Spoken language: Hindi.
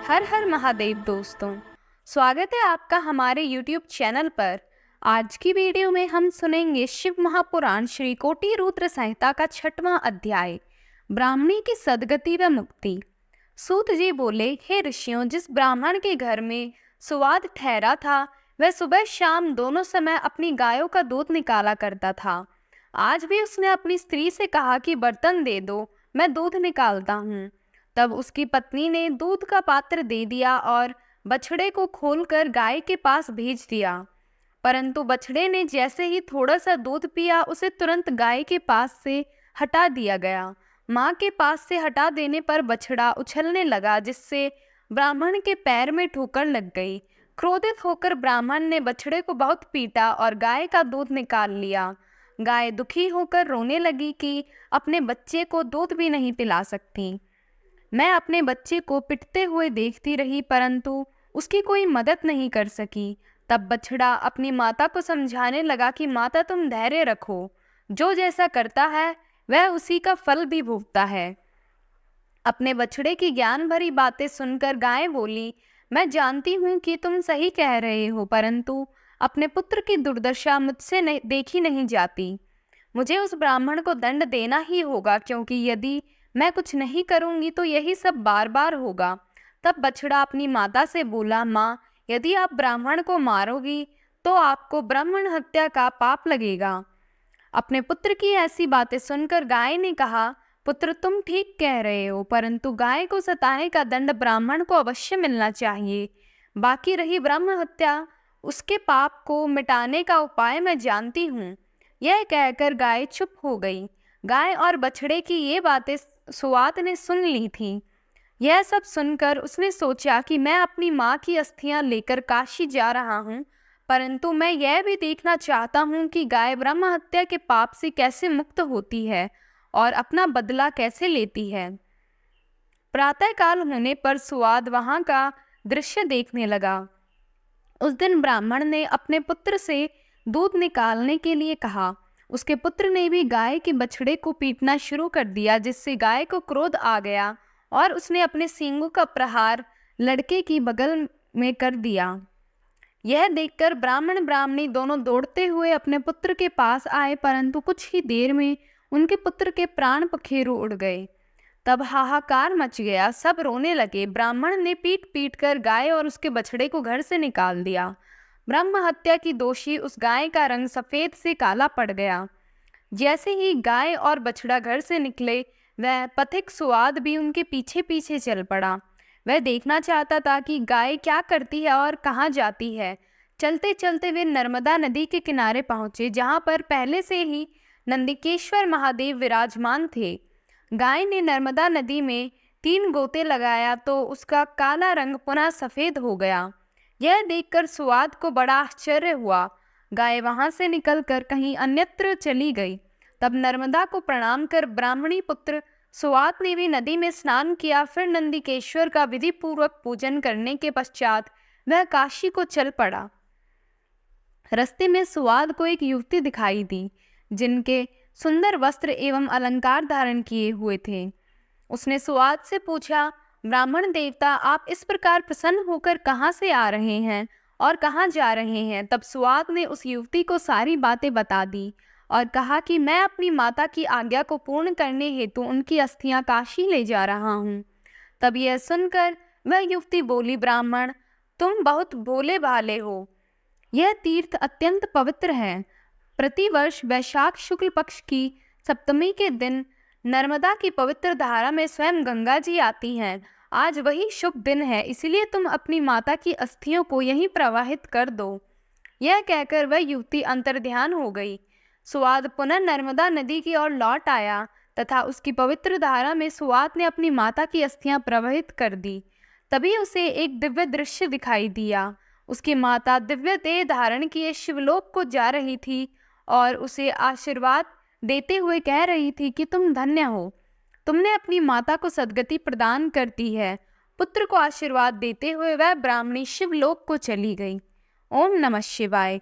हर हर महादेव दोस्तों, स्वागत है आपका हमारे YouTube चैनल पर। आज की वीडियो में हम सुनेंगे शिव महापुराण श्री कोटि रुद्र संहिता का 6वां अध्याय, ब्राह्मणी की सदगति व मुक्ति। सूत जी बोले, हे ऋषियों, जिस ब्राह्मण के घर में सुवाद ठहरा था वह सुबह शाम दोनों समय अपनी गायों का दूध निकाला करता था। आज भी उसने अपनी स्त्री से कहा कि बर्तन दे दो, मैं दूध निकालता हूँ। तब उसकी पत्नी ने दूध का पात्र दे दिया और बछड़े को खोलकर गाय के पास भेज दिया। परंतु बछड़े ने जैसे ही थोड़ा सा दूध पिया, उसे तुरंत गाय के पास से हटा दिया गया। माँ के पास से हटा देने पर बछड़ा उछलने लगा, जिससे ब्राह्मण के पैर में ठोकर लग गई। क्रोधित होकर ब्राह्मण ने बछड़े को बहुत पीटा और गाय का दूध निकाल लिया। गाय दुखी होकर रोने लगी कि अपने बच्चे को दूध भी नहीं पिला सकती। मैं अपने बच्चे को पिटते हुए देखती रही, परंतु उसकी कोई मदद नहीं कर सकी। तब बछड़ा अपनी माता को समझाने लगा कि माता, तुम धैर्य रखो, जो जैसा करता है वह उसी का फल भी भोगता है। अपने बछड़े की ज्ञान भरी बातें सुनकर गाय बोली, मैं जानती हूँ कि तुम सही कह रहे हो, परंतु अपने पुत्र की दुर्दशा मुझसे देखी नहीं जाती। मुझे उस ब्राह्मण को दंड देना ही होगा, क्योंकि यदि मैं कुछ नहीं करूंगी तो यही सब बार बार होगा। तब बछड़ा अपनी माता से बोला, माँ, यदि आप ब्राह्मण को मारोगी तो आपको ब्राह्मण हत्या का पाप लगेगा। अपने पुत्र की ऐसी बातें सुनकर गाय ने कहा, पुत्र, तुम ठीक कह रहे हो, परंतु गाय को सताने का दंड ब्राह्मण को अवश्य मिलना चाहिए। बाकी रही ब्रह्म हत्या, उसके पाप को मिटाने का उपाय मैं जानती हूँ। यह कहकर गाय चुप हो गई। गाय और बछड़े की ये बातें सुवात ने सुन ली थी। यह सब सुनकर उसने सोचा कि मैं अपनी माँ की अस्थियां लेकर काशी जा रहा हूँ, परंतु मैं यह भी देखना चाहता हूँ कि गाय ब्रह्म हत्या के पाप से कैसे मुक्त होती है और अपना बदला कैसे लेती है। प्रातःकाल होने पर सुवाद वहां का दृश्य देखने लगा। उस दिन ब्राह्मण ने अपने पुत्र से दूध निकालने के लिए कहा। उसके पुत्र ने भी गाय के बछड़े को पीटना शुरू कर दिया, जिससे गाय को क्रोध आ गया और उसने अपने सींगों का प्रहार लड़के की बगल में कर दिया। यह देखकर ब्राह्मण ब्राह्मणी दोनों दौड़ते हुए अपने पुत्र के पास आए, परंतु कुछ ही देर में उनके पुत्र के प्राण पखेरु उड़ गए। तब हाहाकार मच गया, सब रोने लगे। ब्राह्मण ने पीट पीट कर गाय और उसके बछड़े को घर से निकाल दिया। ब्रह्म हत्या की दोषी उस गाय का रंग सफेद से काला पड़ गया। जैसे ही गाय और बछड़ा घर से निकले, वह पथिक सुवाद भी उनके पीछे पीछे चल पड़ा। वह देखना चाहता था कि गाय क्या करती है और कहाँ जाती है। चलते चलते वे नर्मदा नदी के किनारे पहुंचे, जहाँ पर पहले से ही नंदिकेश्वर महादेव विराजमान थे। गाय ने नर्मदा नदी में 3 गोते लगाया तो उसका काला रंग पुनः सफेद हो गया। यह देखकर सुवाद को बड़ा आश्चर्य हुआ। गाय वहां से निकलकर कहीं अन्यत्र चली गई। तब नर्मदा को प्रणाम कर ब्राह्मणी पुत्र सुवाद ने भी नदी में स्नान किया। फिर नंदिकेश्वर का विधि पूर्वक पूजन करने के पश्चात वह काशी को चल पड़ा। रास्ते में सुवाद को एक युवती दिखाई दी, जिनके सुंदर वस्त्र एवं अलंकार धारण किए हुए थे। उसने सुवाद से पूछा, ब्राह्मण देवता, आप इस प्रकार प्रसन्न होकर कहाँ से आ रहे हैं और कहाँ जा रहे हैं? तब सुवाद ने उस युवती को सारी बातें बता दी और कहा कि मैं अपनी माता की आज्ञा को पूर्ण करने हेतु उनकी अस्थियां काशी ले जा रहा हूँ। तब यह सुनकर वह युवती बोली, ब्राह्मण, तुम बहुत भोले भाले हो। यह तीर्थ अत्यंत पवित्र है। प्रतिवर्ष वैशाख शुक्ल पक्ष की सप्तमी के दिन नर्मदा की पवित्र धारा में स्वयं गंगा जी आती हैं। आज वही शुभ दिन है, इसलिए तुम अपनी माता की अस्थियों को यहीं प्रवाहित कर दो। यह कहकर वह युवती अंतर्ध्यान हो गई। सुवाद पुनः नर्मदा नदी की ओर लौट आया तथा उसकी पवित्र धारा में सुवाद ने अपनी माता की अस्थियां प्रवाहित कर दी। तभी उसे एक दिव्य दृश्य दिखाई दिया। उसकी माता दिव्य देह धारण किए शिवलोक को जा रही थी और उसे आशीर्वाद देते हुए कह रही थी कि तुम धन्य हो, तुमने अपनी माता को सद्गति प्रदान कर दी है। पुत्र को आशीर्वाद देते हुए वह ब्राह्मणी शिवलोक को चली गई। ओम नमः शिवाय।